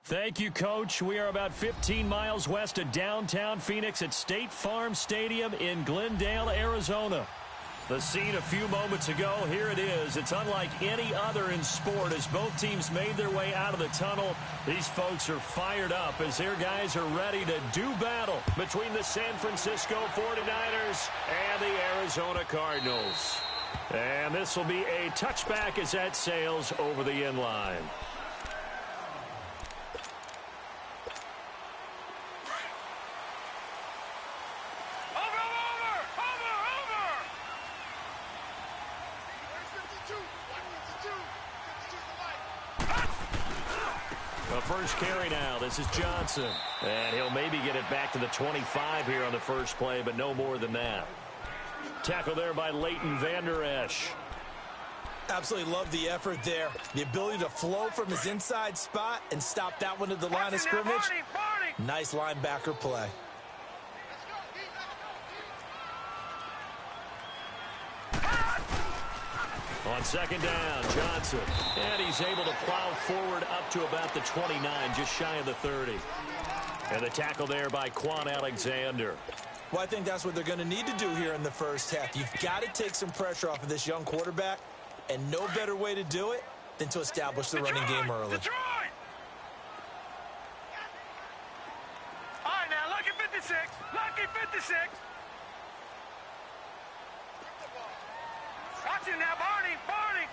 Thank you, Coach. We are about 15 miles west of downtown Phoenix at State Farm Stadium in Glendale, Arizona. The scene a few moments ago, here it is. It's unlike any other in sport as both teams made their way out of the tunnel. These folks are fired up as their guys are ready to do battle between the San Francisco 49ers and the Arizona Cardinals. And this will be a touchback as that sails over the end line. First carry now. This is Johnson. And he'll maybe get it back to the 25 here on the first play, but no more than that. Tackle there by Leighton Vander Esch. Absolutely love the effort there. The ability to flow from his inside spot and stop that one at the line of scrimmage. Nice linebacker play. On second down, Johnson. And he's able to plow forward up to about the 29, just shy of the 30. And the tackle there by Quan Alexander. Well, I think that's what they're going to need to do here in the first half. You've got to take some pressure off of this young quarterback, and no better way to do it than to establish the running game early. All right, now, lucky 56. Lucky 56. Watch it now, Barney. Barney.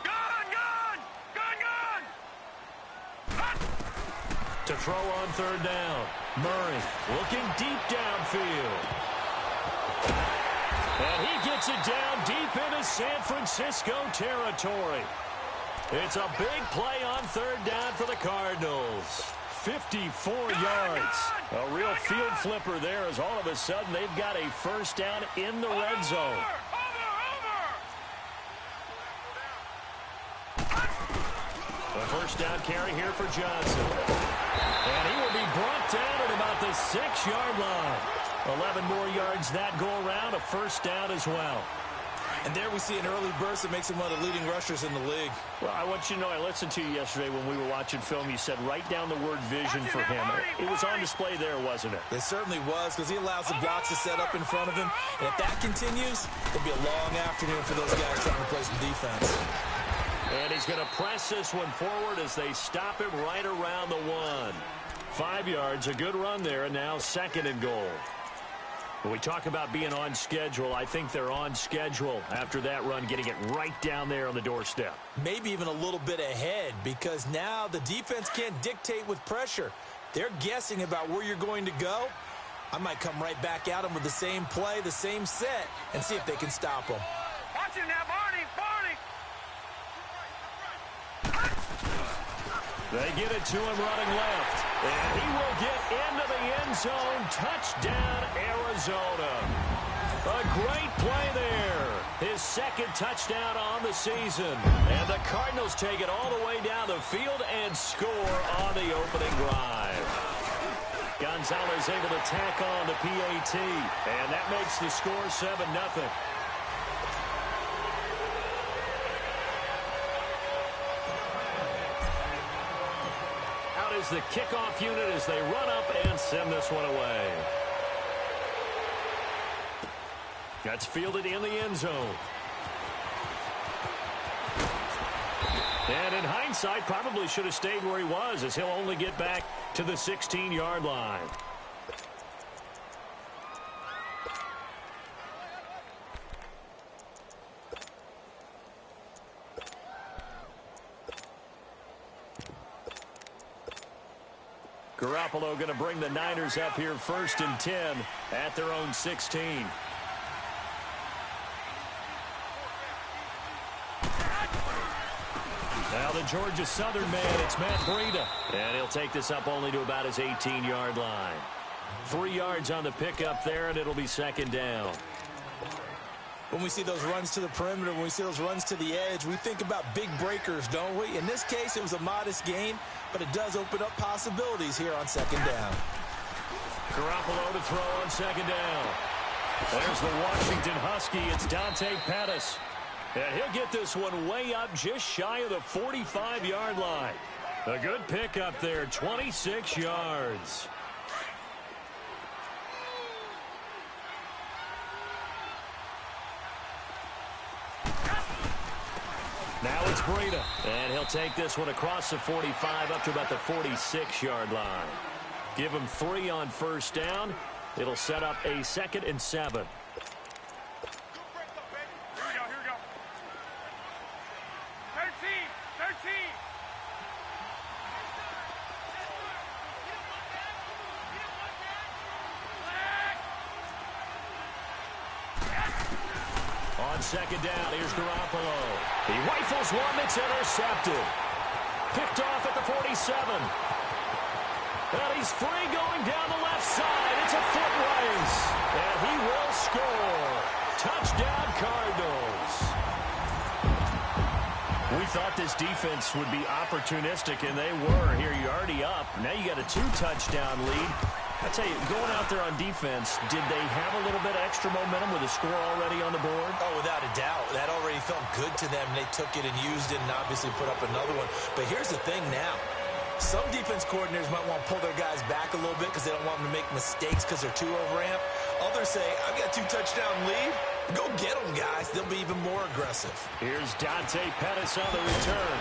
Gun, gun. Gun, gun. To throw on third down. Murray looking deep downfield. And he gets it down deep into San Francisco territory. It's a big play on third down for the Cardinals. 54 yards. A real field flipper there as all of a sudden they've got a first down in the red zone. A first down carry here for Johnson. And he will be brought down at about the 6-yard line. 11 more yards that go around, a first down as well. And there we see an early burst that makes him one of the leading rushers in the league. Well, I want you to know, I listened to you yesterday when we were watching film. You said write down the word vision for him. It was on display there, wasn't it? It certainly was, because he allows the blocks to set up in front of him. And if that continues, it'll be a long afternoon for those guys trying to play some defense. And he's going to press this one forward as they stop him right around the 1. 5 yards, a good run there, and now second and goal. When we talk about being on schedule, I think they're on schedule after that run, getting it right down there on the doorstep. Maybe even a little bit ahead, because now the defense can't dictate with pressure. They're guessing about where you're going to go. I might come right back at them with the same play, the same set, and see if they can stop them. Watch it now, Barney. Barney. They get it to him running left. And he will get into the end zone. Touchdown, Arizona. A great play there. His second touchdown on the season. And the Cardinals take it all the way down the field and score on the opening drive. Gonzalez able to tack on the PAT. And that makes the score 7-0. Is the kickoff unit as they run up and send this one away. That's fielded in the end zone. And in hindsight, probably should have stayed where he was, as he'll only get back to the 16-yard line. Garoppolo going to bring the Niners up here 1st and 10 at their own 16. Now the Georgia Southern man, it's Matt Breida. And he'll take this up only to about his 18-yard line. 3 yards on the pickup there, and it'll be second down. When we see those runs to the perimeter, when we see those runs to the edge, we think about big breakers, don't we? In this case, it was a modest gain, but it does open up possibilities here on second down. Garoppolo to throw on second down. There's the Washington Husky. It's Dante Pettis. And he'll get this one way up just shy of the 45-yard line. A good pick up there, 26 yards. Now it's Breida, and he'll take this one across the 45 up to about the 46-yard line. Give him 3 on first down. It'll set up a 2nd and 7. Here we go. 13. On 2nd down, here's Garoppolo. He rifles one that's intercepted. Picked off at the 47. And he's free going down the left side. It's a foot race. And he will score. Touchdown, Cardinals. We thought this defense would be opportunistic, and they were. Here, you're already up. Now you got a 2-touchdown lead. I tell you, going out there on defense, did they have a little bit of extra momentum with a score already on the board? Oh, without a doubt. That already felt good to them. They took it and used it and obviously put up another one. But here's the thing now. Some defense coordinators might want to pull their guys back a little bit because they don't want them to make mistakes because they're too overamped. Others say, I've got a 2-touchdown lead. Go get them, guys. They'll be even more aggressive. Here's Dante Pettis on the return.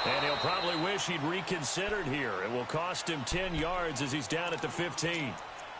And he'll probably wish he'd reconsidered here. It will cost him 10 yards as he's down at the 15.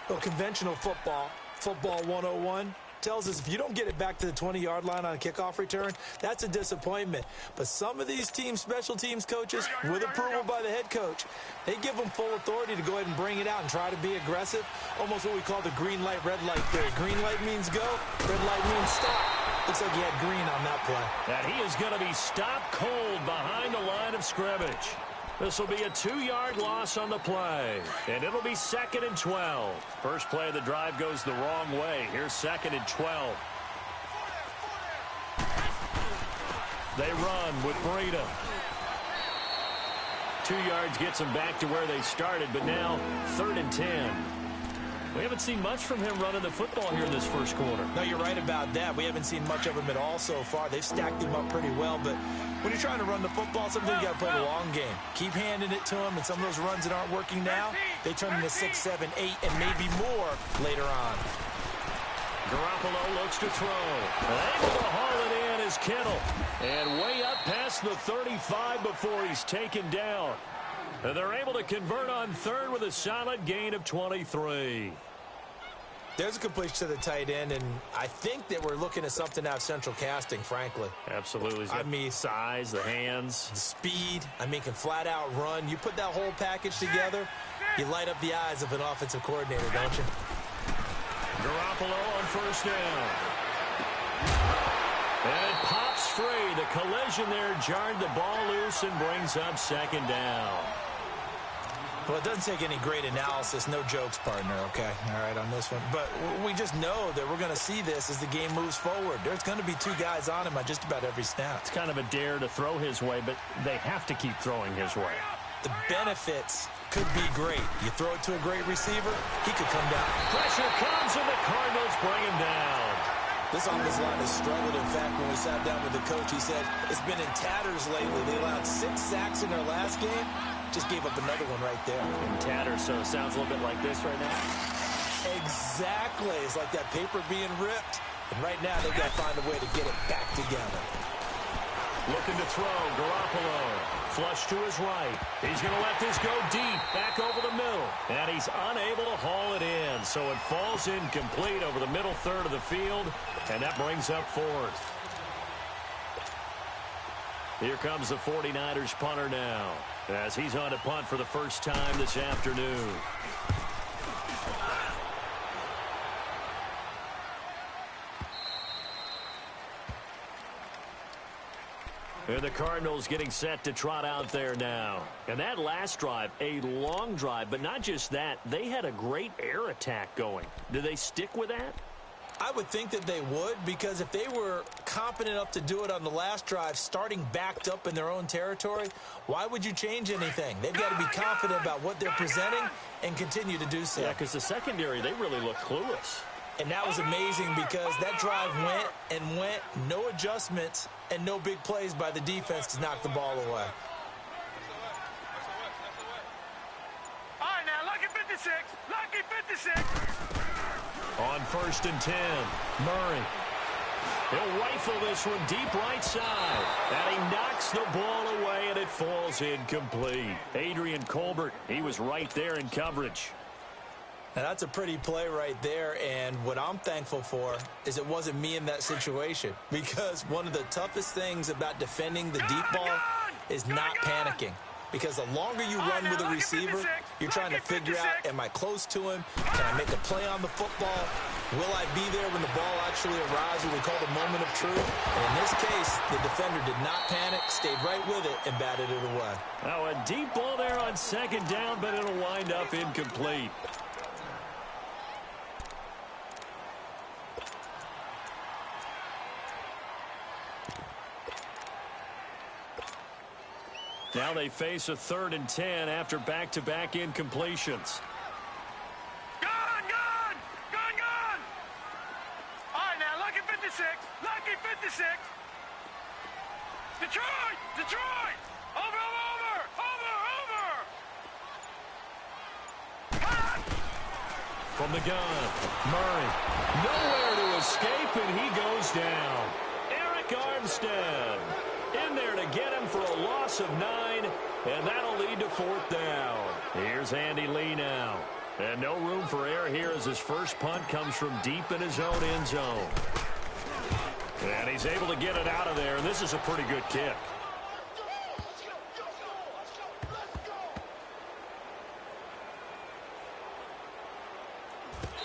Well, conventional football 101, tells us if you don't get it back to the 20-yard line on a kickoff return, that's a disappointment. But some of these teams, special teams coaches, with approval by the head coach, they give them full authority to go ahead and bring it out and try to be aggressive. Almost what we call the green light, red light theory. Green light means go, red light means stop. Looks like he had green on that play. And he is going to be stopped cold behind the line of scrimmage. This will be a 2-yard loss on the play. And it'll be 2nd and 12. First play of the drive goes the wrong way. Here's 2nd and 12. They run with Breida. 2 yards gets them back to where they started, but now 3rd and 10. We haven't seen much from him running the football here in this first quarter. No, you're right about that. We haven't seen much of him at all so far. They've stacked him up pretty well, but when you're trying to run the football, sometimes you got to play the long game. Keep handing it to him, and some of those runs that aren't working now, they turn into 6, 7, 8, and maybe more later on. Garoppolo looks to throw. Able to haul it in is Kittle. And way up past the 35 before he's taken down. And they're able to convert on 3rd with a solid gain of 23. There's a completion to the tight end, and I think that we're looking at something out of central casting, frankly. Absolutely. I mean, size, the hands. The speed. I mean, can flat out run. You put that whole package together, you light up the eyes of an offensive coordinator, don't you? Garoppolo on first down. And it pops free. The collision there jarred the ball loose and brings up 2nd down. Well, it doesn't take any great analysis. No jokes, partner, okay? All right, on this one. But we just know that we're going to see this as the game moves forward. There's going to be 2 guys on him on just about every snap. It's kind of a dare to throw his way, but they have to keep throwing his way. The benefits could be great. You throw it to a great receiver, he could come down. Pressure comes, and the Cardinals bring him down. This offensive line has struggled. In fact, when we sat down with the coach, he said it's been in tatters lately. They allowed 6 sacks in their last game. Just gave up another one right there. In tatters, so it sounds a little bit like this right now. Exactly. It's like that paper being ripped. And right now, they've got to find a way to get it back together. Looking to throw, Garoppolo. Flush to his right. He's going to let this go deep, back over the middle. And he's unable to haul it in. So it falls incomplete over the middle third of the field. And that brings up 4th. Here comes the 49ers punter now, as he's on to punt for the first time this afternoon. And the Cardinals getting set to trot out there now. And that last drive, a long drive, but not just that. They had a great air attack going. Do they stick with that? I would think that they would, because if they were competent enough to do it on the last drive, starting backed up in their own territory, why would you change anything? They've got to be confident about what they're presenting and continue to do so. Yeah, because the secondary, they really look clueless. And that was amazing because that drive went and went, no adjustments and no big plays by the defense to knock the ball away. 56. On 1st and 10, Murray. He'll rifle this one deep right side. And he knocks the ball away, and it falls incomplete. Adrian Colbert, he was right there in coverage. Now, that's a pretty play right there, and what I'm thankful for is it wasn't me in that situation, because one of the toughest things about defending the deep ball is not panicking. Because the longer you run with a receiver, you're trying to figure out, am I close to him? Can I make a play on the football? Will I be there when the ball actually arrives, what we call the moment of truth? And in this case, the defender did not panic, stayed right with it, and batted it away. Now, a deep ball there on 2nd down, but it'll wind up incomplete. Now they face a 3rd and 10 after back-to-back incompletions. Gone! All right, now, lucky 56. Lucky 56. Detroit! Over! From the gun, Murray. Nowhere to escape, and he goes down. Eric Armstead in there to get him for a loss of 9, and that'll lead to 4th down. Here's Andy Lee now. And no room for error here as his first punt comes from deep in his own end zone. And he's able to get it out of there, and this is a pretty good kick.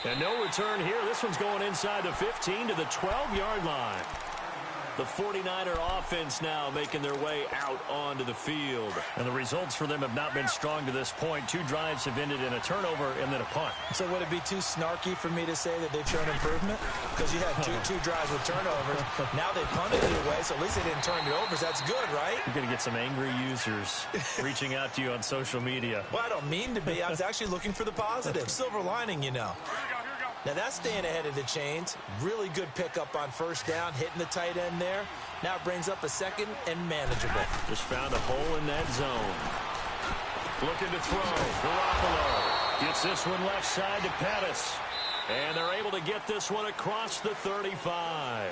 And no return here. This one's going inside the 15 to the 12-yard line. The 49er offense now making their way out onto the field. And the results for them have not been strong to this point. 2 drives have ended in a turnover and then a punt. So would it be too snarky for me to say that they've shown improvement? Because you had two drives with turnovers. Now they punted it away, so at least they didn't turn it over. So that's good, right? You're going to get some angry users reaching out to you on social media. Well, I don't mean to be. I was actually looking for the positive. Silver lining, you know. Now that's staying ahead of the chains. Really good pickup on 1st down, hitting the tight end there. Now it brings up a 2nd and manageable. Just found a hole in that zone. Looking to throw. Garoppolo gets this one left side to Pettis. And they're able to get this one across the 35.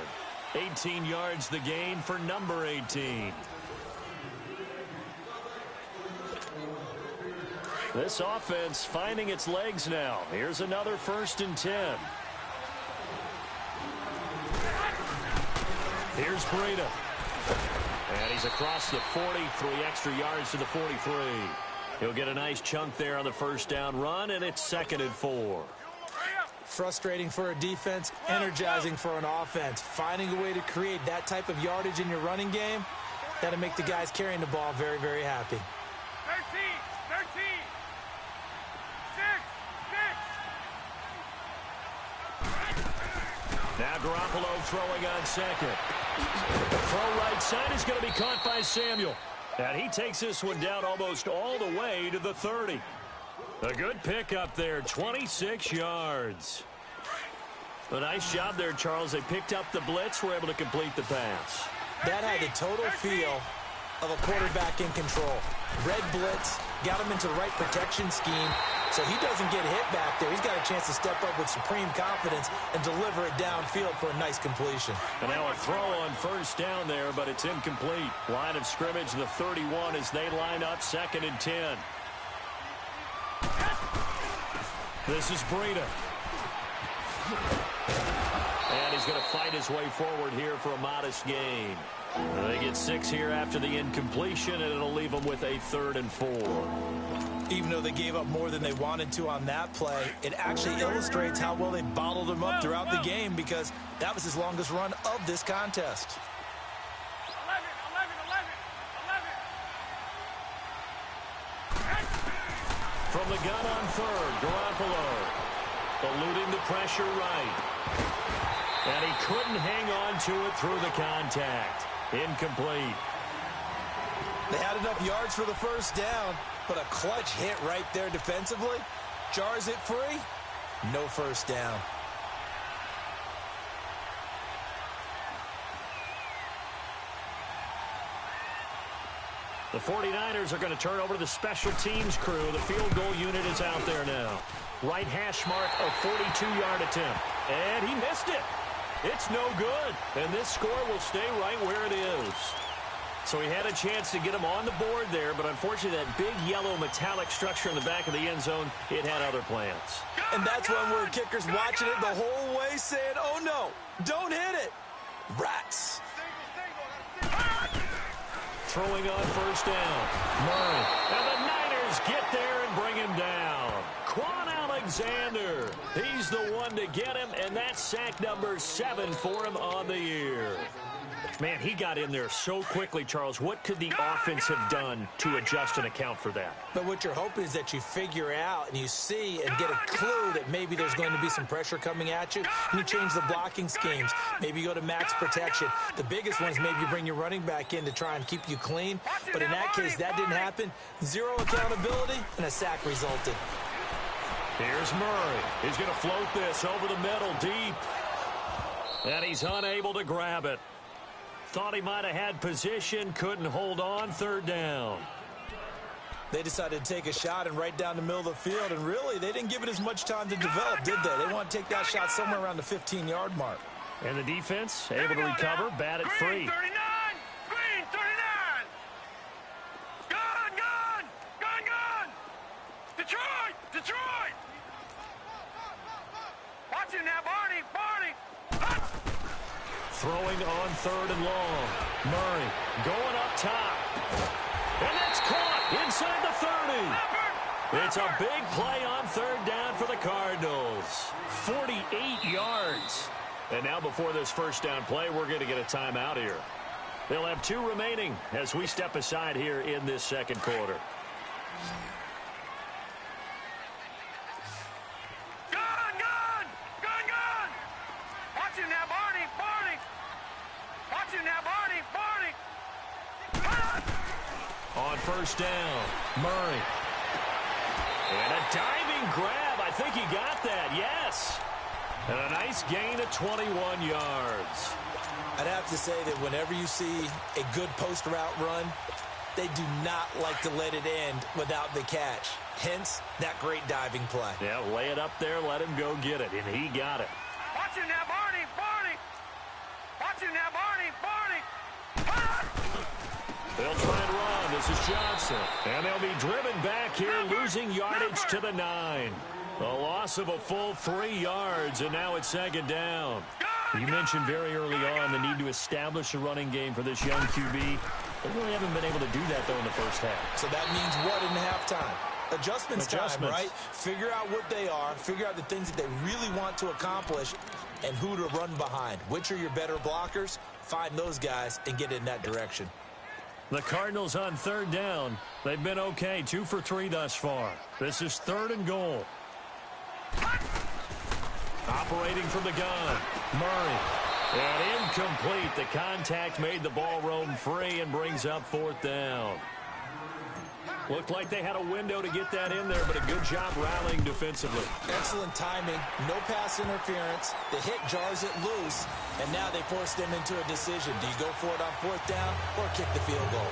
18 yards the gain for number 18. This offense finding its legs now. Here's another 1st and 10. Here's Breida. And he's across the 40, 3 extra yards to the 43. He'll get a nice chunk there on the 1st down run, and it's 2nd and 4. Frustrating for a defense, energizing for an offense. Finding a way to create that type of yardage in your running game, that'll make the guys carrying the ball very, very happy. 13. 6. Now Garoppolo throwing on 2nd. The throw right side is going to be caught by Samuel. And he takes this one down almost all the way to the 30. A good pickup there, 26 yards. A nice job there, Charles. They picked up the blitz, were able to complete the pass. That had the total feel of a quarterback in control. Red blitz, got him into the right protection scheme, so he doesn't get hit back there. He's got a chance to step up with supreme confidence and deliver it downfield for a nice completion. And now a throw on 1st down there, but it's incomplete. Line of scrimmage, the 31 as they line up 2nd and 10. This is Breida. And he's going to fight his way forward here for a modest gain. They get 6 here after the incompletion, and it'll leave them with a 3rd and 4. Even though they gave up more than they wanted to on that play, it actually illustrates how well they bottled him up throughout the game, because that was his longest run of this contest. 11. From the gun on 3rd, Garoppolo eluding the pressure right. And he couldn't hang on to it through the contact. Incomplete. They had enough yards for the 1st down, but a clutch hit right there defensively jars it free. No 1st down. The 49ers are going to turn over to the special teams crew. The field goal unit is out there now. Right hash mark, a 42-yard attempt. And he missed it. It's no good. And this score will stay right where it is. So he had a chance to get him on the board there, but unfortunately that big yellow metallic structure in the back of the end zone, it had other plans. And that's when we're kickers watching it the whole way saying, oh no, don't hit it. Rats. Throwing on first down. Murray. And the Niners get there and bring him down. Quan Alexander. He's the one to get him, and that's sack number 7 for him on the year. Man, he got in there so quickly, Charles. What could the offense have done to adjust and account for that? But what you're hoping is that you figure out and you see and get a clue that maybe there's going to be some pressure coming at you. And you change the blocking schemes. Maybe you go to max protection. The biggest one is maybe you bring your running back in to try and keep you clean. But in that case, that didn't happen. Zero accountability, and a sack resulted. Here's Murray. He's going to float this over the middle, deep. And he's unable to grab it. Thought he might have had position, couldn't hold on, third down. They decided to take a shot and right down the middle of the field, and really, they didn't give it as much time to develop, did they? They want to take that shot somewhere around the 15-yard mark. And the defense able to recover, bat it free. Green 39! Green 39! Gone, gone! Gone, gone! Detroit! Detroit! Watch him now, Barney! Barney! Hut! Throwing on third and long. Murray going up top. And that's caught inside the 30. It's a big play on third down for the Cardinals. 48 yards. And now before this first down play, we're going to get a timeout here. They'll have 2 remaining as we step aside here in this second quarter. Gone, gone! Gone, gone! Watch him now, Barney! Barney! Watch him now, Barney! Barney! Hut! On first down, Murray. And a diving grab. I think he got that, yes. And a nice gain of 21 yards. I'd have to say that whenever you see a good post route run, they do not like to let it end without the catch. Hence, that great diving play. Yeah, lay it up there, let him go get it, and he got it. Watch him now, Barney! Barney! Watch him now, Barney! Barney! Hut! They'll try and run. This is Johnson. And they'll be driven back here, losing yardage to the 9. A loss of a full 3 yards, and now it's second down. You mentioned very early on the need to establish a running game for this young QB. They really haven't been able to do that, though, in the first half. So that means what in halftime? Adjustments time, right? Figure out what they are, figure out the things that they really want to accomplish, and who to run behind. Which are your better blockers? Find those guys and get in that direction. The Cardinals on third down. They've been okay, 2 for 3 thus far. This is third and goal. Operating from the gun, Murray. And incomplete. The contact made the ball roam free and brings up fourth down. Looked like they had a window to get that in there, but a good job rallying defensively. Excellent timing, no pass interference. The hit jars it loose, and now they force them into a decision. Do you go for it on fourth down or kick the field goal?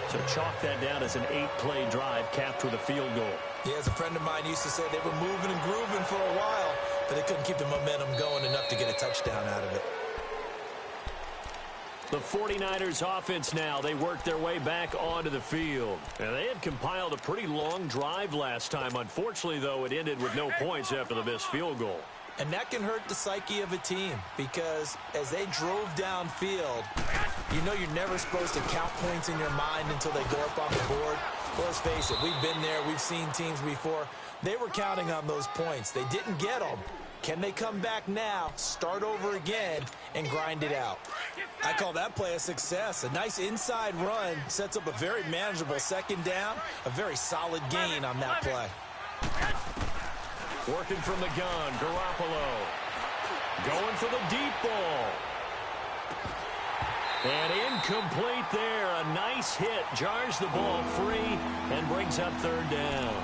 So chalk that down as an 8-play drive capped with a field goal. Yeah, as a friend of mine used to say, they were moving and grooving for a while, but they couldn't keep the momentum going enough to get a touchdown out of it. The 49ers offense now, they worked their way back onto the field. And they had compiled a pretty long drive last time. Unfortunately, though, it ended with no points after the missed field goal. And that can hurt the psyche of a team because as they drove downfield, you know you're never supposed to count points in your mind until they go up on the board. Well, let's face it, we've been there. We've seen teams before. They were counting on those points. They didn't get them. Can they come back now, start over again, and grind it out? I call that play a success. A nice inside run sets up a very manageable second down, a very solid gain on that play. Working from the gun, Garoppolo. Going for the deep ball. And incomplete there. A nice hit. Jars the ball free and brings up third down.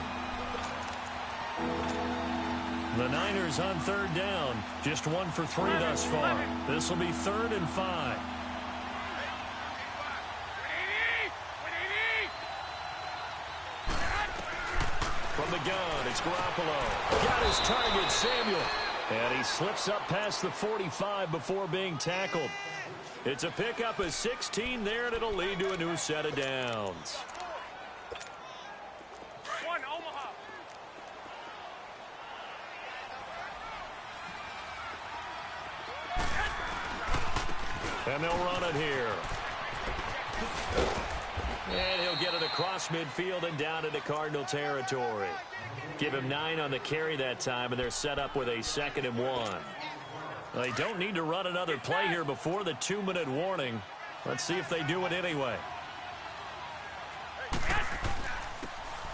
The Niners on third down. Just 1 for 3 thus far. This will be 3rd and 5. Garoppolo. Got his target, Samuel. And he slips up past the 45 before being tackled. It's a pickup of 16 there, and it'll lead to a new set of downs. One, Omaha. And they'll run it here. And he'll get it across midfield and down into Cardinal territory. Give him 9 on the carry that time, and they're set up with a 2nd and 1. They don't need to run another play here before the 2-minute warning. Let's see if they do it anyway.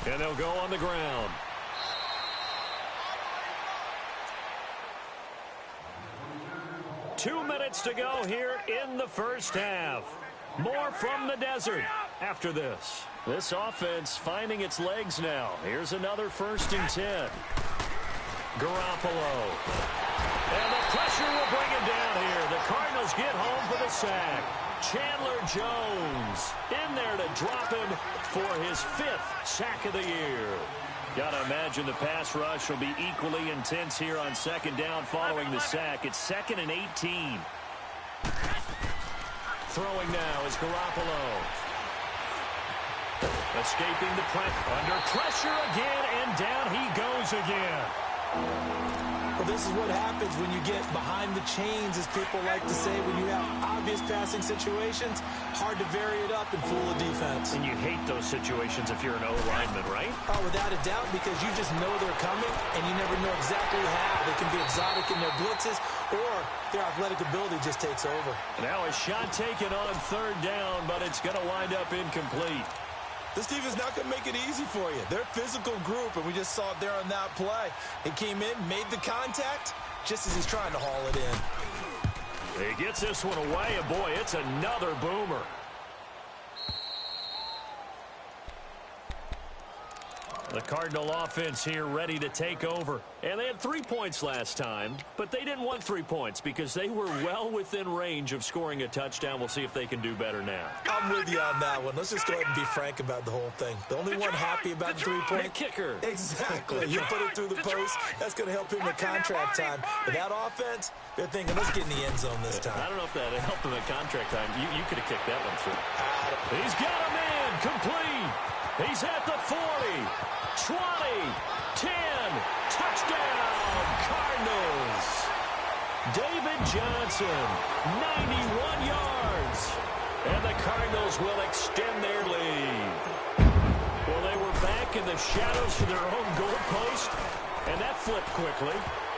And they'll go on the ground. Two minutes to go here in the first half. More from the desert after this. This offense finding its legs now. Here's another 1st and 10. Garoppolo. And the pressure will bring him down here. The Cardinals get home for the sack. Chandler Jones in there to drop him for his 5th sack of the year. Got to imagine the pass rush will be equally intense here on 2nd down following the sack. It's 2nd and 18. Throwing now is Garoppolo. Escaping the pressure. Under pressure again, and down he goes again. Well, this is what happens when you get behind the chains, as people like to say. When you have obvious passing situations, hard to vary it up and fool a defense. And you hate those situations if you're an O-lineman, right? Oh, without a doubt, because you just know they're coming, and you never know exactly how. They can be exotic in their blitzes, or their athletic ability just takes over. Now a shot taken on 3rd down, but it's going to wind up incomplete. This defense is not going to make it easy for you. They're a physical group, and we just saw it there on that play. He came in, made the contact, just as he's trying to haul it in. He gets this one away, and boy, it's another boomer. The Cardinal offense here ready to take over. And they had 3 points last time, but they didn't want 3 points because they were well within range of scoring a touchdown. We'll see if they can do better now. I'm with you on that one. Let's just go ahead and be frank about the whole thing. The only one happy about the 3-point kicker. Exactly. You put it through the post, that's going to help him in contract time. But that offense, they're thinking, let's get in the end zone this time. I don't know if that helped him in contract time. You could have kicked that one through. He's got a man complete. He's at the 40. 20, 10, touchdown, Cardinals. David Johnson, 91 yards. And the Cardinals will extend their lead. Well, they were back in the shadows of their own goalpost, and that flipped quickly.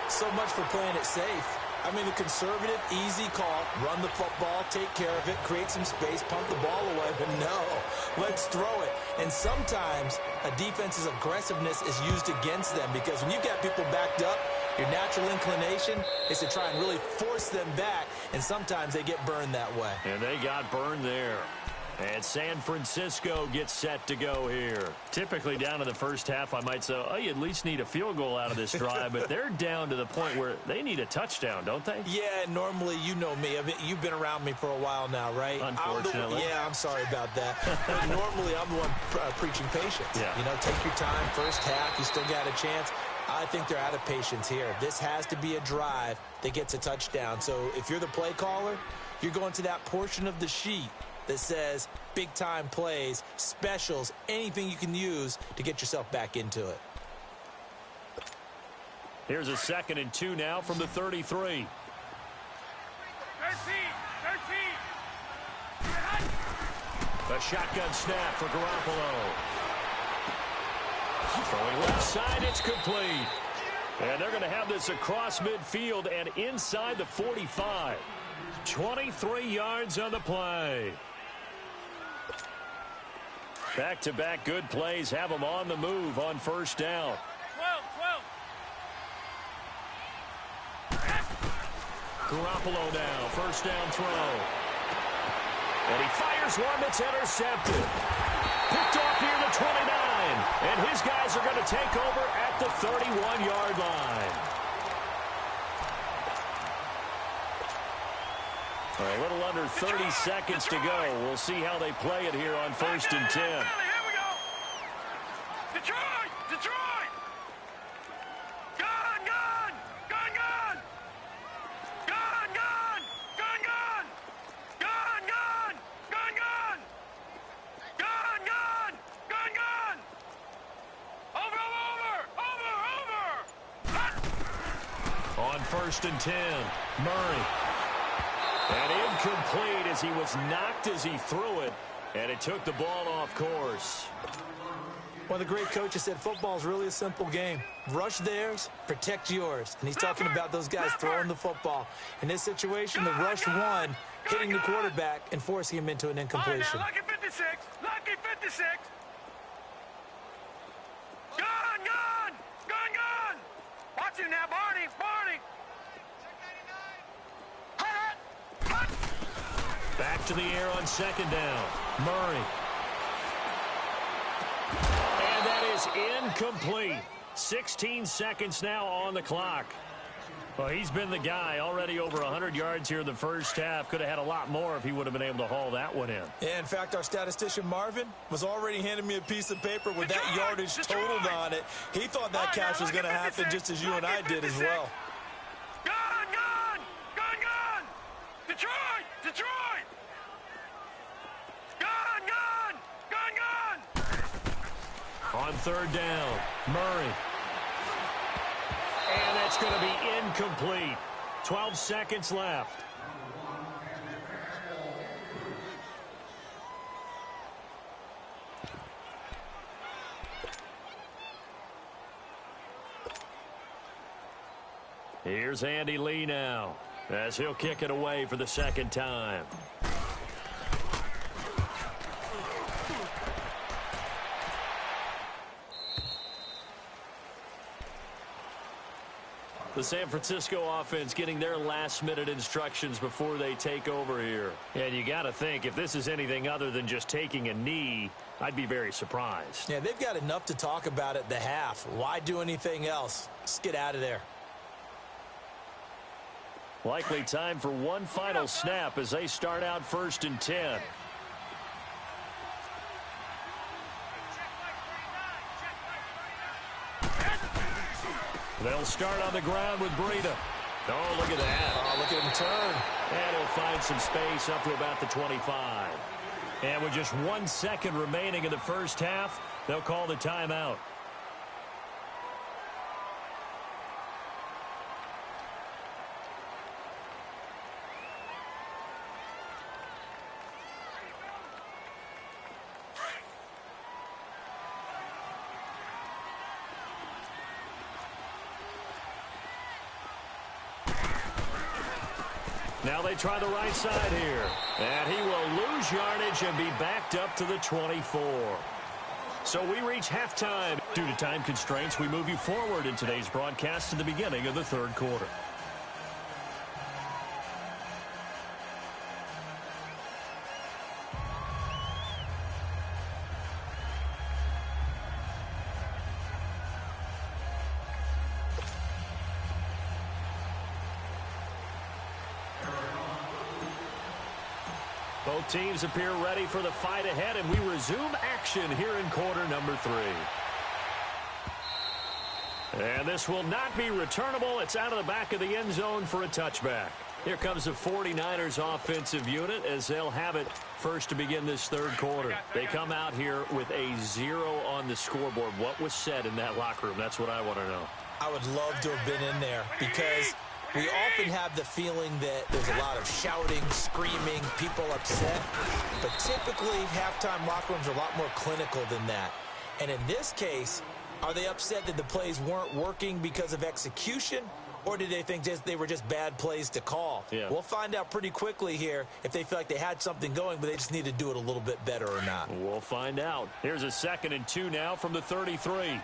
So much for playing it safe. I mean, the conservative, easy call, run the football, take care of it, create some space, pump the ball away. But no, let's throw it. And sometimes a defense's aggressiveness is used against them because when you've got people backed up, your natural inclination is to try and really force them back, and sometimes they get burned that way. And they got burned there. And San Francisco gets set to go here. Typically down to the first half, I might say, oh, you at least need a field goal out of this drive. But they're down to the point where they need a touchdown, don't they? Yeah, normally, you know me. I mean, you've been around me for a while now, right? Unfortunately. I'm sorry about that. But normally, I'm the one preaching patience. Yeah. You know, take your time. First half, you still got a chance. I think they're out of patience here. This has to be a drive that gets a touchdown. So if you're the play caller, you're going to that portion of the sheet that says big-time plays, specials, anything you can use to get yourself back into it. Here's a 2nd and 2 now from the 33. 13. A shotgun snap for Garoppolo. Throwing left side, it's complete. And they're going to have this across midfield and inside the 45. 23 yards on the play. Back-to-back good plays have them on the move on 1st down. 12. Garoppolo now, 1st down throw. And he fires one that's intercepted. Picked off near the 29. And his guys are going to take over at the 31-yard line. A little under 30 seconds to go. We'll see how they play it here on 1st and 10. Here we go. Detroit! first and 10. Murray. And incomplete as he was knocked as he threw it, and it took the ball off course. One of the great coaches said football is really a simple game. Rush theirs, protect yours. And he's talking about those guys throwing the football. In this situation, the rush one, hitting the quarterback and forcing him into an incompletion. Lucky 56. Lucky 56. Gun! Watch him now, Barney. Back to the air on second down. Murray. And that is incomplete. 16 seconds now on the clock. Well, he's been the guy. Already over 100 yards here in the first half. Could have had a lot more if he would have been able to haul that one in. Yeah, in fact, our statistician Marvin was already handing me a piece of paper with that yardage totaled on it. He thought that catch was going to happen just as you and I did as well. Gun! Detroit! On third down, Murray. And that's going to be incomplete. 12 seconds left. Here's Andy Lee now, as he'll kick it away for the second time. The San Francisco offense getting their last-minute instructions before they take over here. And you got to think, if this is anything other than just taking a knee, I'd be very surprised. Yeah, they've got enough to talk about at the half. Why do anything else? Just get out of there. Likely time for one final snap as they start out first and 10. They'll start on the ground with Breida. Oh, look at that. Oh, look at him turn. And he'll find some space up to about the 25. And with just 1 second remaining in the first half, they'll call the timeout. Now they try the right side here. And he will lose yardage and be backed up to the 24. So we reach halftime. Due to time constraints, we move you forward in today's broadcast to the beginning of the third quarter. Both teams appear ready for the fight ahead, and we resume action here in quarter number 3. And this will not be returnable. It's out of the back of the end zone for a touchback. Here comes the 49ers offensive unit as they'll have it first to begin this third quarter. They come out here with a 0 on the scoreboard. What was said in that locker room? That's what I want to know. I would love to have been in there because we often have the feeling that there's a lot of shouting, screaming, people upset. But typically, halftime locker rooms are a lot more clinical than that. And in this case, are they upset that the plays weren't working because of execution? Or did they think they were just bad plays to call? Yeah. We'll find out pretty quickly here if they feel like they had something going, but they just need to do it a little bit better or not. We'll find out. Here's a 2nd and 2 now from the 33.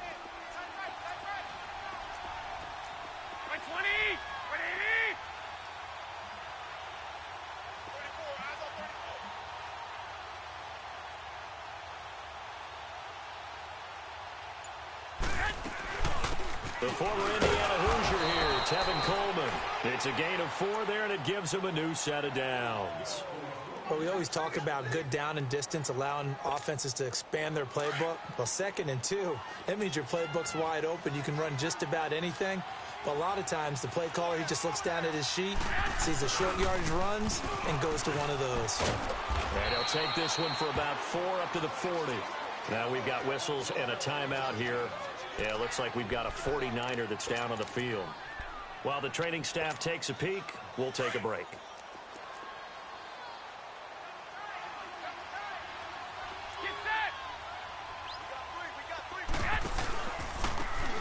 The former Indiana Hoosier here, Tevin Coleman. It's a gain of 4 there, and it gives him a new set of downs. Well, we always talk about good down and distance, allowing offenses to expand their playbook. Well, 2nd and 2, that means your playbook's wide open. You can run just about anything. But a lot of times, the play caller, he just looks down at his sheet, sees the short yardage runs, and goes to one of those. And he'll take this one for about 4 up to the 40. Now we've got whistles and a timeout here. Yeah, it looks like we've got a 49er that's down on the field. While the training staff takes a peek, we'll take a break. Get set. We got three.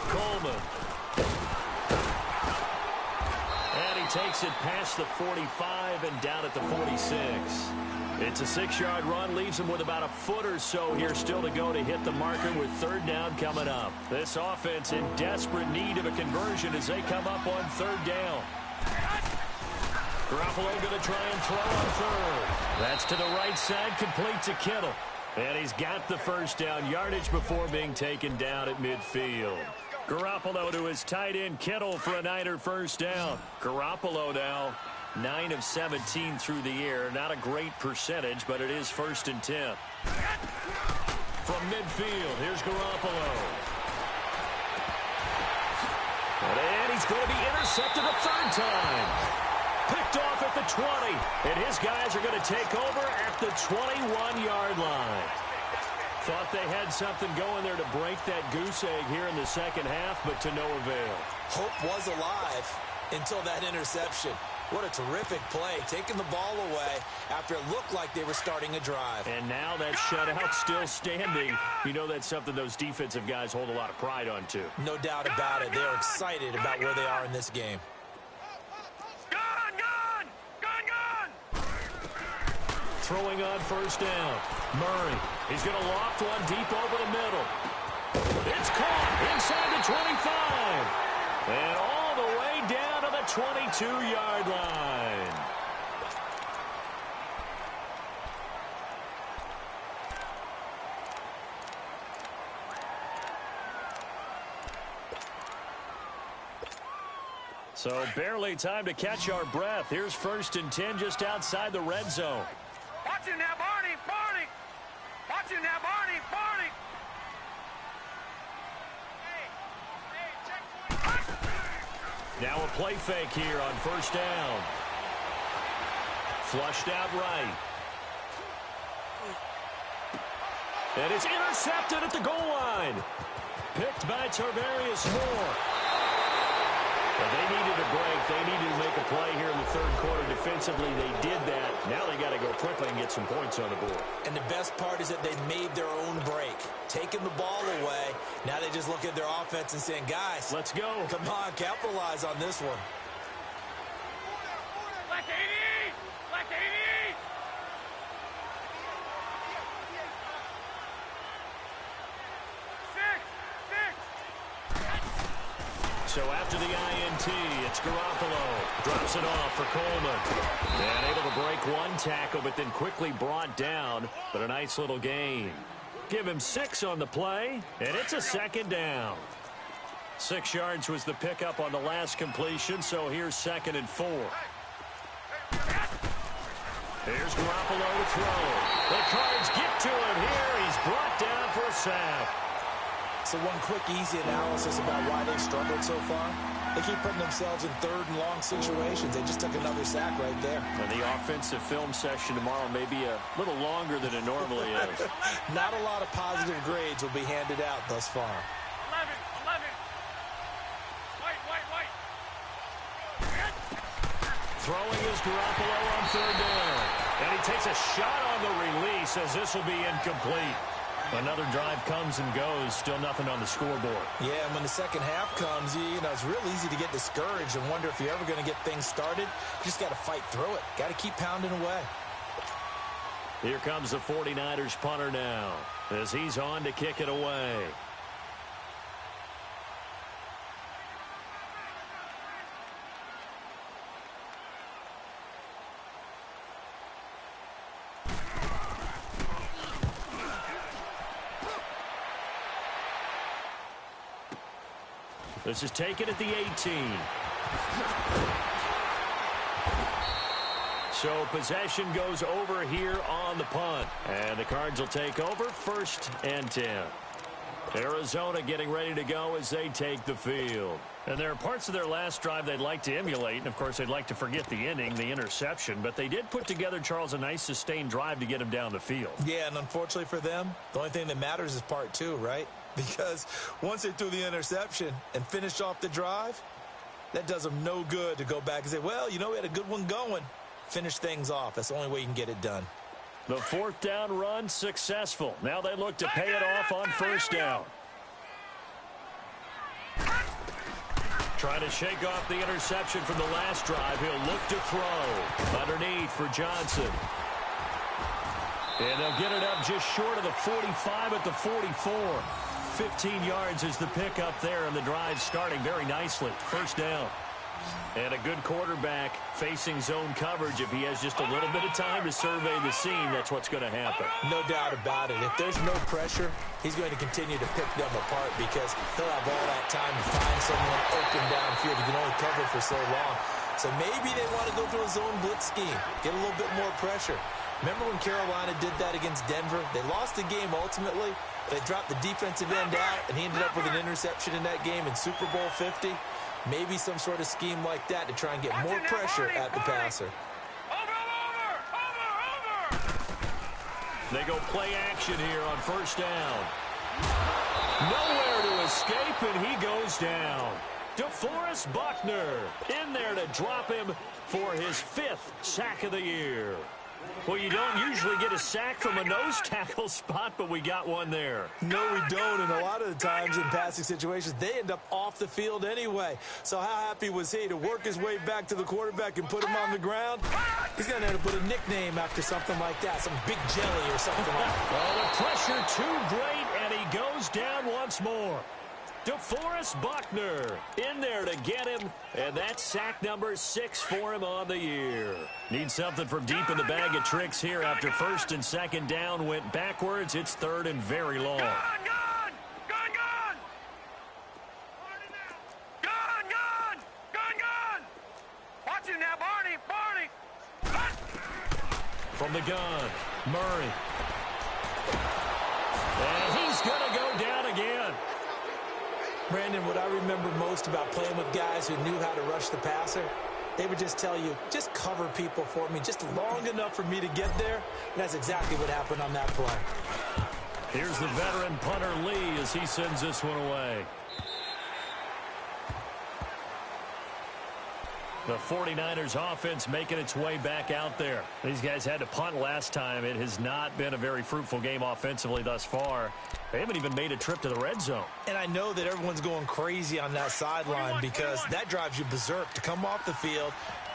Coleman. And he takes it past the 45 and down at the 46. It's a 6-yard run, leaves him with about a foot or so here still to go to hit the marker with third down coming up. This offense in desperate need of a conversion as they come up on third down. Garoppolo going to try and throw on third. That's to the right side, complete to Kittle. And he's got the first down yardage before being taken down at midfield. Garoppolo to his tight end Kittle for a Niner first down. Garoppolo now 9 of 17 through the air. Not a great percentage, but it is 1st and 10. From midfield, here's Garoppolo. And he's going to be intercepted a third time. Picked off at the 20. And his guys are going to take over at the 21-yard line. Thought they had something going there to break that goose egg here in the second half, but to no avail. Hope was alive until that interception. What a terrific play, taking the ball away after it looked like they were starting a drive. And now that shutout still standing. You know that's something those defensive guys hold a lot of pride on, too. No doubt about it. They're excited about where they are in this game. Throwing on first down. Murray. He's going to loft one deep over the middle. It's caught inside the 25. And all the way down to the 22-yard line. So barely time to catch our breath. Here's 1st and 10 just outside the red zone. Watch him now, Barney. Barney. Watch him now, Barney. Barney. Now a play fake here on first down. Flushed out right. And it's intercepted at the goal line. Picked by Tarvarius Moore. But they needed a break. They needed to make a play here in the third quarter. Defensively, they did that. Now they got to go quickly and get some points on the board. And the best part is that they made their own break. Taking the ball away. Now they just look at their offense and saying, guys, let's go. Come on, capitalize on this one. Black 80! Black 80! So after the INT, it's Garoppolo. Drops it off for Coleman. And able to break one tackle, but then quickly brought down. But a nice little gain. Give him 6 on the play, and it's a second down. 6 yards was the pickup on the last completion, so here's 2nd and 4. Here's Garoppolo to throw. The Cards get to him here. He's brought down for a sack. So one quick, easy analysis about why they've struggled so far. They keep putting themselves in third and long situations. They just took another sack right there. And the offensive film session tomorrow may be a little longer than it normally is. Not a lot of positive grades will be handed out thus far. 11. White. Throwing is Garoppolo on third down. And he takes a shot on the release as this will be incomplete. Another drive comes and goes. Still nothing on the scoreboard. Yeah, and when the second half comes, you know, it's real easy to get discouraged and wonder if you're ever going to get things started. You just got to fight through it. Got to keep pounding away. Here comes the 49ers punter now as he's on to kick it away. This is taken at the 18. So possession goes over here on the punt. And the Cards will take over 1st and 10. Arizona getting ready to go as they take the field. And there are parts of their last drive they'd like to emulate. And, of course, they'd like to forget the inning, the interception. But they did put together, Charles, a nice sustained drive to get him down the field. Yeah, and unfortunately for them, the only thing that matters is part 2, right? Because once they threw the interception and finished off the drive, That does them no good to go back and say, well, you know, we had a good one going. Finish things off. That's the only way you can get it done. The fourth down run successful. Now they look to pay it off on first down. Trying to shake off the interception from the last drive. He'll look to throw. Underneath for Johnson. And they'll get it up just short of the 45 at the 44. 15 yards is the pickup there, and the drive starting very nicely. First down. And a good quarterback facing zone coverage. If he has just a little bit of time to survey the scene, that's what's going to happen. No doubt about it. If there's no pressure, he's going to continue to pick them apart because he'll have all that time to find someone open downfield. He can only cover for so long. So maybe they want to go through a zone blitz scheme, get a little bit more pressure. Remember when Carolina did that against Denver? They lost the game ultimately. They dropped the defensive end out, and he ended up with an interception in that game in Super Bowl 50. Maybe some sort of scheme like that to try and get more pressure at the passer. They go play action here on first down. Nowhere to escape, and he goes down. DeForest Buckner in there to drop him for his 5th sack of the year. Well, you don't usually get a sack from a nose tackle spot, but we got one there. No, we don't, and a lot of the times in passing situations, they end up off the field anyway. So how happy was he to work his way back to the quarterback and put him on the ground? He's going to have to put a nickname after something like that, some Big Jelly or something like that. Well, the pressure too great, and he goes down once more. DeForest Buckner in there to get him, and that's sack number 6 for him on the year. Need something from deep in the bag of tricks here after first and second down went backwards. It's third and very long. Gun! Watch him now, Barney! From the gun, Murray. And he's going to go down again. Brandon, what I remember most about playing with guys who knew how to rush the passer, they would just tell you, just cover people for me, just long enough for me to get there. And that's exactly what happened on that play. Here's the veteran punter Lee as he sends this one away. The 49ers offense making its way back out there. These guys had to punt last time. It has not been a very fruitful game offensively thus far. They haven't even made a trip to the red zone. And I know that everyone's going crazy on that sideline because that drives you berserk to come off the field,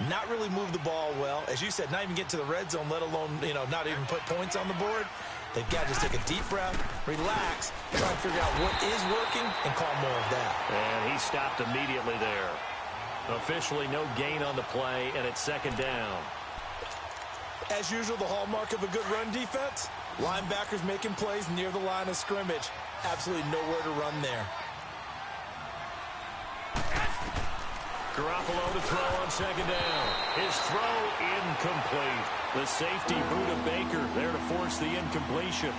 not really move the ball well. As you said, not even get to the red zone, let alone, not even put points on the board. They've got to just take a deep breath, relax, try and figure out what is working, and call more of that. And he stopped immediately there. Officially no gain on the play, and it's second down. As usual, the hallmark of a good run defense, linebackers making plays near the line of scrimmage. Absolutely nowhere to run there. Garoppolo to throw on second down. His throw incomplete. The safety, Buda Baker, there to force the incompletion.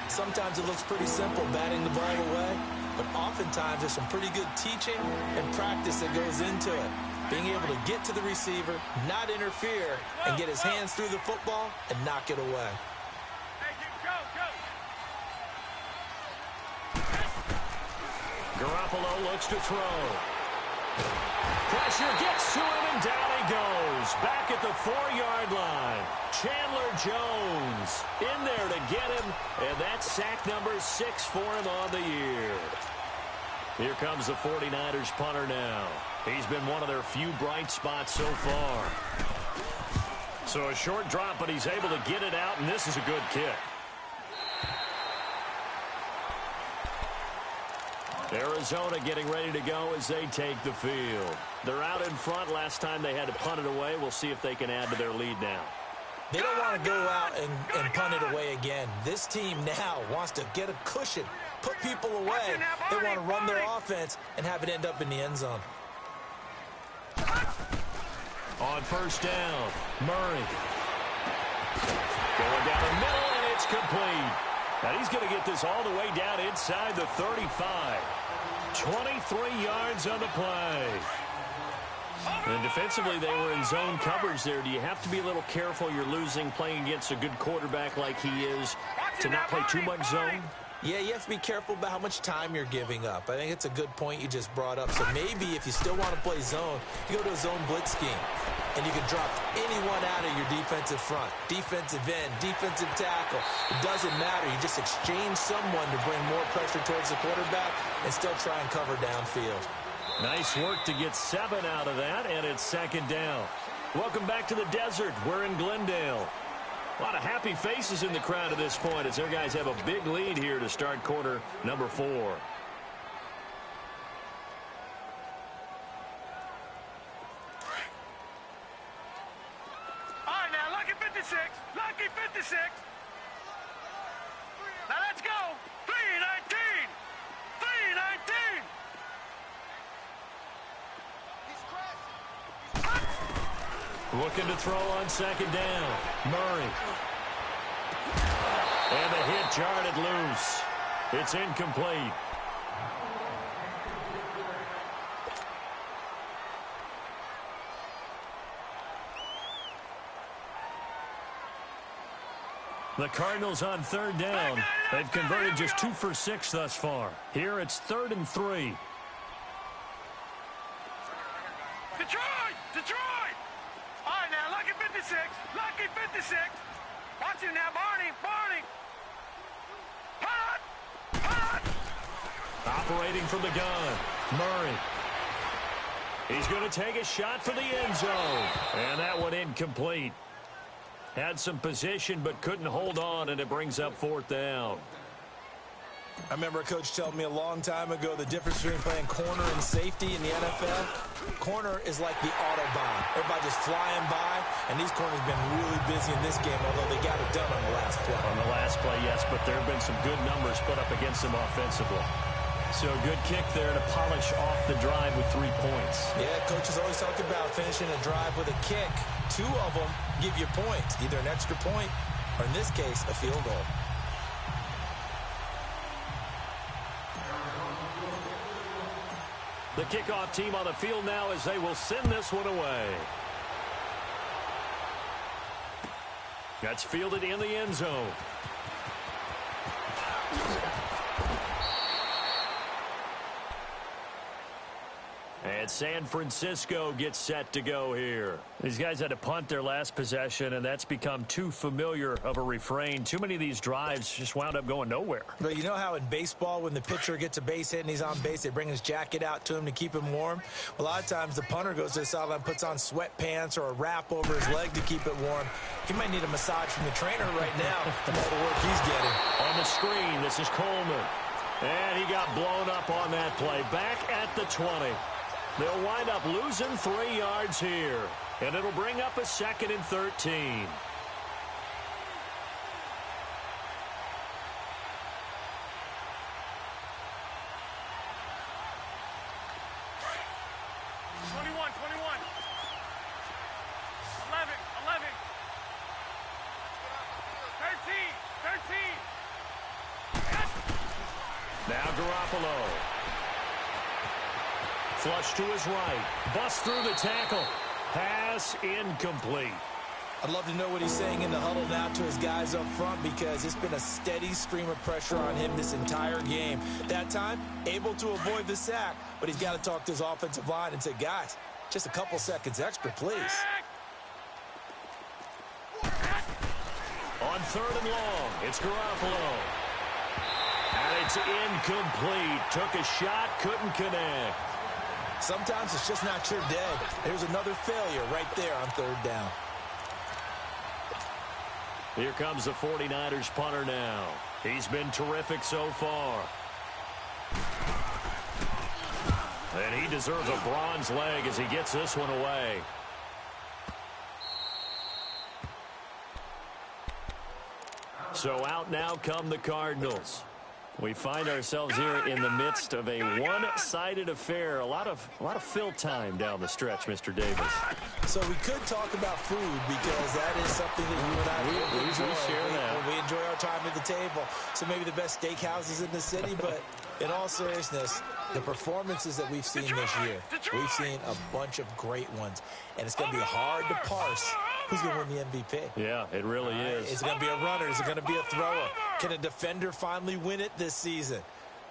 Sometimes it looks pretty simple, batting the ball away. But oftentimes there's some pretty good teaching and practice that goes into it. Being able to get to the receiver, not interfere, and get his hands through the football and knock it away. Garoppolo looks to throw. Pressure gets to him, and down he goes. Back at the 4-yard line. Chandler Jones in there to get him, and that's sack number 6 for him on the year. Here comes the 49ers punter now. He's been one of their few bright spots so far. So a short drop, but he's able to get it out, and this is a good kick. Arizona getting ready to go as they take the field. They're out in front. Last time they had to punt it away. We'll see if they can add to their lead now. They don't want to go out and punt it away again. This team now wants to get a cushion, put people away. They want to run their offense and have it end up in the end zone. On first down, Murray. Going down the middle, and it's complete. And he's going to get this all the way down inside the 35. 23 yards on the play. And defensively, they were in zone coverage there. Do you have to be a little careful? You're losing playing against a good quarterback like he is to not play too much zone? Yeah, you have to be careful about how much time you're giving up. I think it's a good point you just brought up. So maybe if you still want to play zone, you go to a zone blitz scheme. And you can drop anyone out of your defensive front, defensive end, defensive tackle. It doesn't matter. You just exchange someone to bring more pressure towards the quarterback and still try and cover downfield. Nice work to get 7 out of that, and it's 2nd down. Welcome back to the desert. We're in Glendale. A lot of happy faces in the crowd at this point as their guys have a big lead here to start quarter number 4. All right, now, lucky 56. Lucky 56. Now, let's go. 319. 319. Looking to throw on 2nd down. Murray. And the hit jarred it loose. It's incomplete. The Cardinals on 3rd down. They've converted just 2 for 6 thus far. Here it's 3rd and 3. Detroit! Detroit! All right, now, lucky 56. Lucky 56. Watch him now, Barney. Barney. Punt! Punt! Operating from the gun. Murray. He's going to take a shot for the end zone. And that one incomplete. Had some position but couldn't hold on, and it brings up 4th down. I remember a coach telling me a long time ago the difference between playing corner and safety in the NFL. Corner is like the Autobahn. Everybody just flying by, and these corners have been really busy in this game, although they got it done on the last play. On the last play, yes, but there have been some good numbers put up against them offensively. So a good kick there to polish off the drive with 3 points. Yeah, coaches always talk about finishing a drive with a kick. 2 of them give you points, either an extra point or, in this case, a field goal. The kickoff team on the field now as they will send this one away. That's fielded in the end zone. And San Francisco gets set to go here. These guys had to punt their last possession, and that's become too familiar of a refrain. Too many of these drives just wound up going nowhere. But you know how in baseball, when the pitcher gets a base hit and he's on base, they bring his jacket out to him to keep him warm? A lot of times the punter goes to the sideline, puts on sweatpants or a wrap over his leg to keep it warm. He might need a massage from the trainer right now from all the work he's getting. On the screen, this is Coleman. And he got blown up on that play. Back at the 20. They'll wind up losing 3 yards here. And it'll bring up a 2nd and 13. Now Garoppolo. Flush to his right. Bust through the tackle. Pass incomplete. I'd love to know what he's saying in the huddle now to his guys up front, because it's been a steady stream of pressure on him this entire game. That time, able to avoid the sack, but he's got to talk to his offensive line and say, guys, just a couple seconds extra, please. On 3rd and long, it's Garoppolo. And it's incomplete. Took a shot, couldn't connect. Sometimes it's just not your day. There's another failure right there on 3rd down. Here comes the 49ers punter now. He's been terrific so far. And he deserves a bronze leg as he gets this one away. So out now come the Cardinals. We find ourselves here in the midst of a one-sided affair. A lot of fill time down the stretch, Mr. Davis. So we could talk about food, because that is something that you and I really enjoy. We share that. We enjoy our time at the table. So maybe the best steakhouses in the city, but In all seriousness, the performances that we've seen this year, we've seen a bunch of great ones, and it's going to be hard to parse who's going to win the MVP. Yeah, it really is. Is it going to be a runner? Is it going to be a thrower? Can a defender finally win it this season?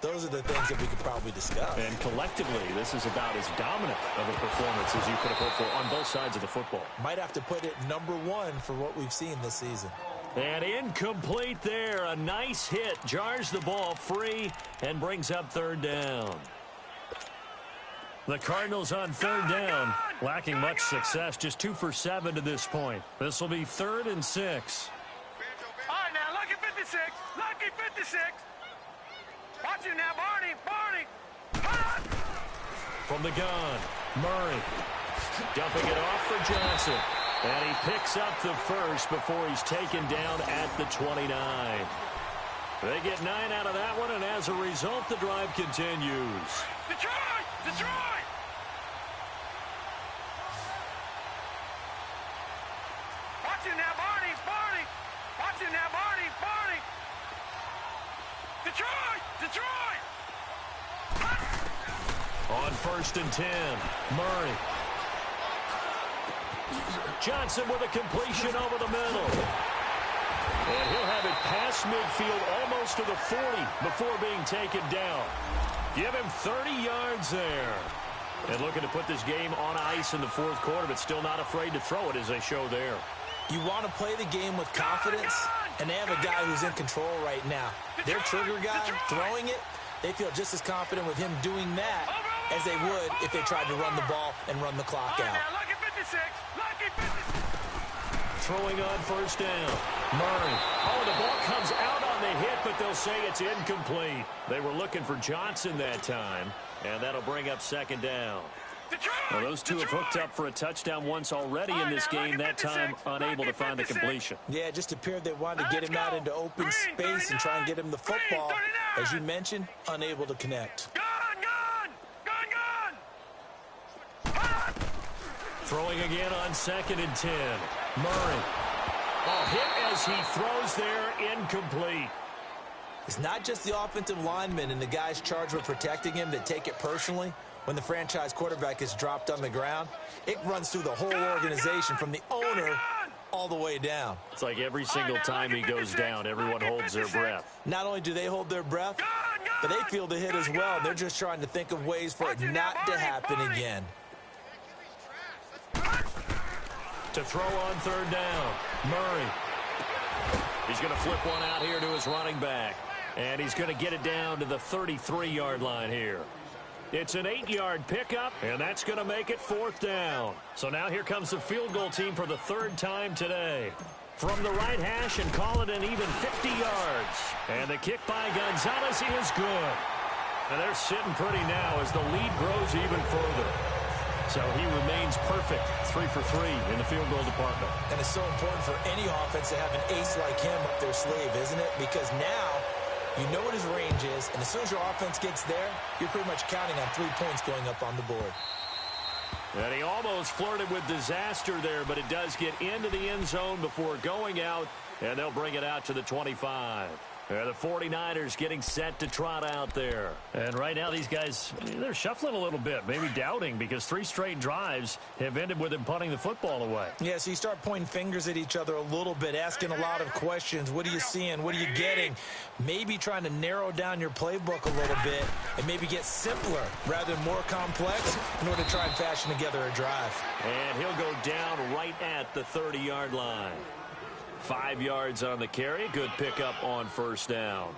Those are the things that we could probably discuss. And collectively, this is about as dominant of a performance as you could have hoped for on both sides of the football. Might have to put it #1 for what we've seen this season. And incomplete there. A nice hit. Jars the ball free and brings up third down. The Cardinals on third down, lacking much success. Just 2 for 7 to this point. This will be 3rd and 6. All right, now, lucky 56. Lucky 56. Watch it now, Barney. Barney. From the gun, Murray dumping it off for Johnson. And he picks up the first before he's taken down at the 29. They get 9 out of that one, and as a result, the drive continues. Detroit! Detroit! Watch it now, Barney. Barney. Watch it now, Barney. Barney. Detroit! Detroit! On 1st and 10, Murray. Johnson with a completion over the middle. And he'll have it past midfield almost to the 40 before being taken down. Give him 30 yards there. And looking to put this game on ice in the 4th quarter, but still not afraid to throw it as they show there. You want to play the game with confidence, and they have a guy who's in control right now. Their trigger guy throwing it, they feel just as confident with him doing that as they would if they tried to run the ball and run the clock out. Lucky 56. Lucky 56. Throwing on 1st down. Murray. Oh, the ball comes out on the hit, but they'll say it's incomplete. They were looking for Johnson that time, and that'll bring up 2nd down. Well, those two have hooked up for a touchdown once already in this game, that time unable to find the completion. Yeah, it just appeared they wanted to get him out into open space and try and get him the football. As you mentioned, unable to connect. Throwing again on 2nd and 10. Murray. Oh, hit as he throws there, incomplete. It's not just the offensive linemen and the guys charged with protecting him that take it personally. When the franchise quarterback is dropped on the ground, it runs through the whole organization from the owner all the way down. It's like every single time he goes down, everyone holds their breath. Not only do they hold their breath, but they feel the hit as well. They're just trying to think of ways for it not to happen again. To throw on 3rd down, Murray. He's going to flip one out here to his running back. And he's going to get it down to the 33-yard line here. It's an 8-yard pickup, and that's going to make it 4th down. So now here comes the field goal team for the 3rd time today. From the right hash and call it an even 50 yards. And the kick by Gonzalez is good. And they're sitting pretty now as the lead grows even further. So he remains perfect, 3 for 3 in the field goal department. And it's so important for any offense to have an ace like him up their sleeve, isn't it? Because now you know what his range is, and as soon as your offense gets there, you're pretty much counting on 3 points going up on the board. And he almost flirted with disaster there, but it does get into the end zone before going out, and they'll bring it out to the 25. The 49ers getting set to trot out there. And right now these guys, they're shuffling a little bit, maybe doubting, because 3 straight drives have ended with them punting the football away. Yeah, so you start pointing fingers at each other a little bit, asking a lot of questions. What are you seeing? What are you getting? Maybe trying to narrow down your playbook a little bit and maybe get simpler rather than more complex in order to try and fashion together a drive. And he'll go down right at the 30-yard line. 5 yards on the carry. Good pickup on 1st down.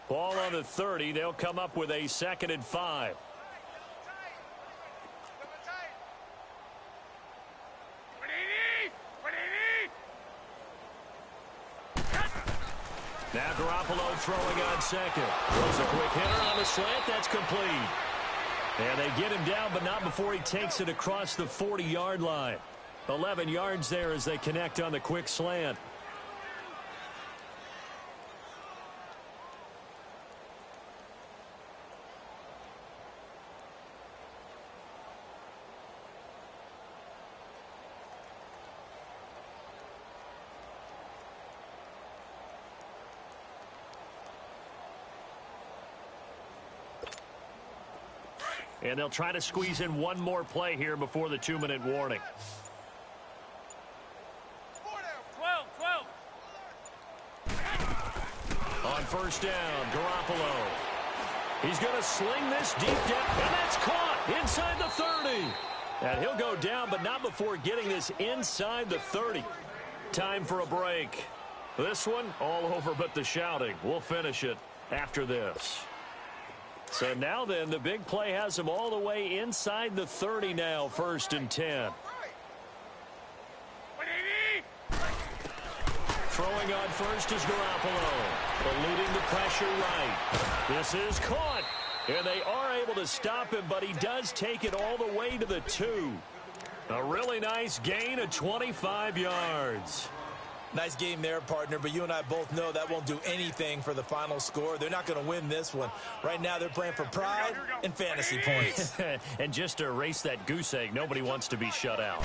Ball on the 30. They'll come up with a 2nd and 5. Now Garoppolo throwing on 2nd. Throws a quick hitter on the slant. That's complete. And they get him down, but not before he takes it across the 40-yard line. 11 yards there as they connect on the quick slant. And they'll try to squeeze in one more play here before the 2-minute warning. 12. On first down, Garoppolo. He's going to sling this deep down, and that's caught inside the 30. And he'll go down, but not before getting this inside the 30. Time for a break. This one, all over but the shouting. We'll finish it after this. So now then, the big play has him all the way inside the 30 now, 1st and 10. Throwing on first is Garoppolo, eluding the pressure right. This is caught, and they are able to stop him, but he does take it all the way to the 2. A really nice gain of 25 yards. Nice game there, partner, but you and I both know that won't do anything for the final score. They're not going to win this one. Right now, they're playing for pride and fantasy points. And just to erase that goose egg, nobody wants to be shut out.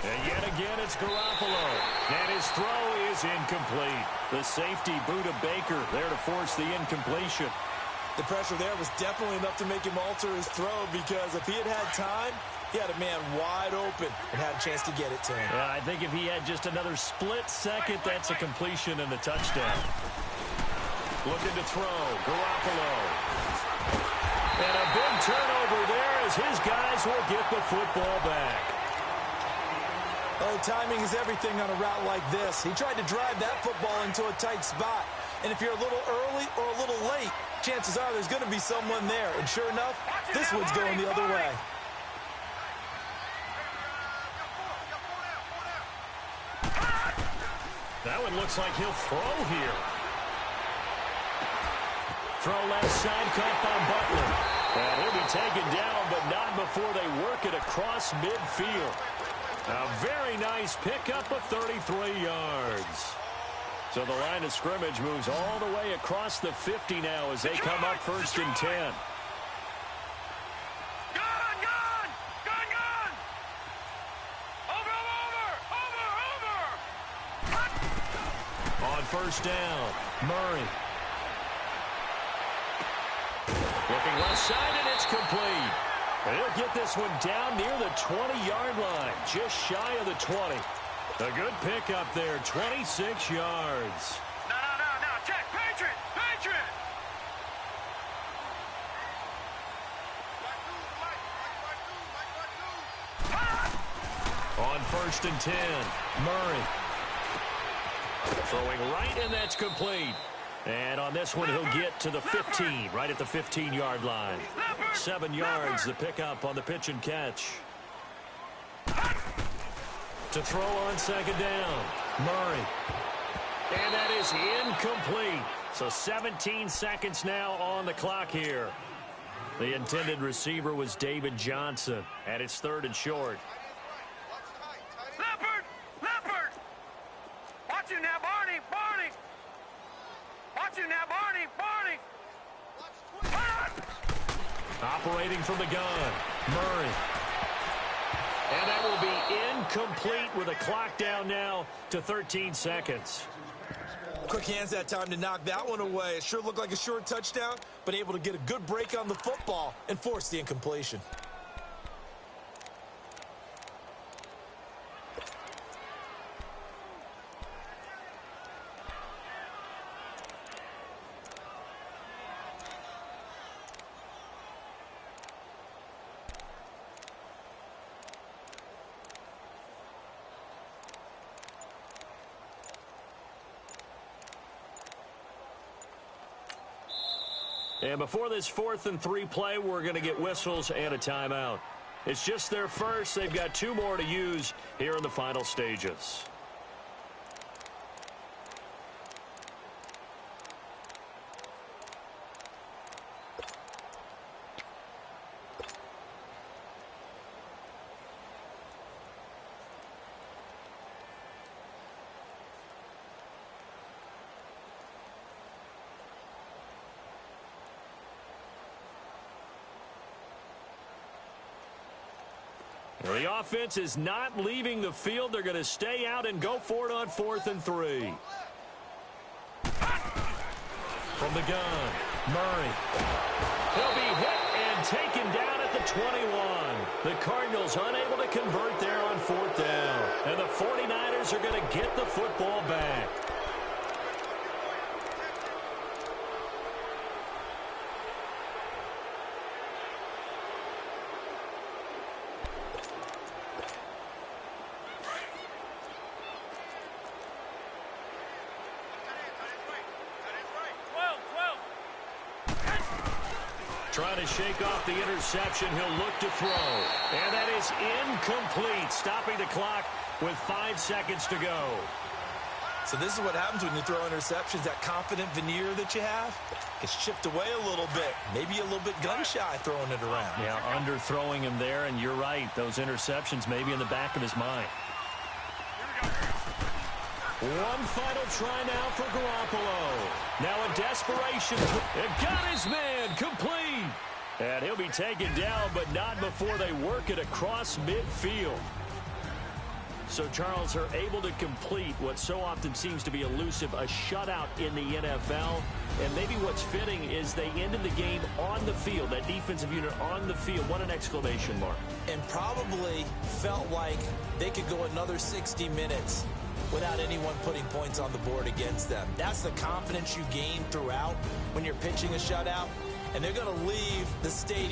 And yet again, it's Garoppolo. And his throw is incomplete. The safety, Buda Baker, there to force the incompletion. The pressure there was definitely enough to make him alter his throw, because if he had time, he had a man wide open and had a chance to get it to him. Yeah, I think if he had just another split second, that's a completion and a touchdown. Looking to throw, Garoppolo. And a big turnover there as his guys will get the football back. Oh, timing is everything on a route like this. He tried to drive that football into a tight spot. And if you're a little early or a little late, chances are there's going to be someone there. And sure enough, this one's going the other way. That one looks like he'll throw here. Throw left side, caught by Butler. And he'll be taken down, but not before they work it across midfield. A very nice pickup of 33 yards. So the line of scrimmage moves all the way across the 50 now as they come up 1st and 10. On first down, Murray. Looking left side, and it's complete. And he'll get this one down near the 20-yard line, just shy of the 20. A good pickup there, 26 yards. No. Check. Patriot. On 1st and 10, Murray. Throwing right, and that's complete. And on this one, he'll get to the 15, right at the 15-yard line. 7 yards, the pickup on the pitch and catch. To throw on 2nd down, Murray. And that is incomplete. So 17 seconds now on the clock here. The intended receiver was David Johnson, and it's 3rd and short. Leopard! Watch you now, Barney! Watch you now, Barney! Operating from the gun, Murray. And that will be incomplete with a clock down now to 13 seconds. Quick hands that time to knock that one away. It sure looked like a short touchdown, but able to get a good break on the football and force the incompletion. And before this 4th and 3 play, we're going to get whistles and a timeout. It's just their first. They've got 2 more to use here in the final stages. The offense is not leaving the field. They're going to stay out and go for it on 4th and 3. From the gun, Murray. He'll be hit and And taken down at the 21. The Cardinals unable to convert there on 4th down. And the 49ers are going to get the football back. Trying to shake off the interception. He'll look to throw. And that is incomplete. Stopping the clock with 5 seconds to go. So this is what happens when you throw interceptions. That confident veneer that you have gets chipped away a little bit. Maybe a little bit gun-shy throwing it around. Yeah, underthrowing him there, and you're right. Those interceptions may be in the back of his mind. One final try now for Garoppolo. Now a desperation. It got his man complete. And he'll be taken down, but not before they work it across midfield. So, Charles, are able to complete what so often seems to be elusive, a shutout in the NFL. And maybe what's fitting is they ended the game on the field, that defensive unit on the field. What an exclamation mark. And probably felt like they could go another 60 minutes without anyone putting points on the board against them. That's the confidence you gain throughout when you're pitching a shutout. And they're going to leave the stadium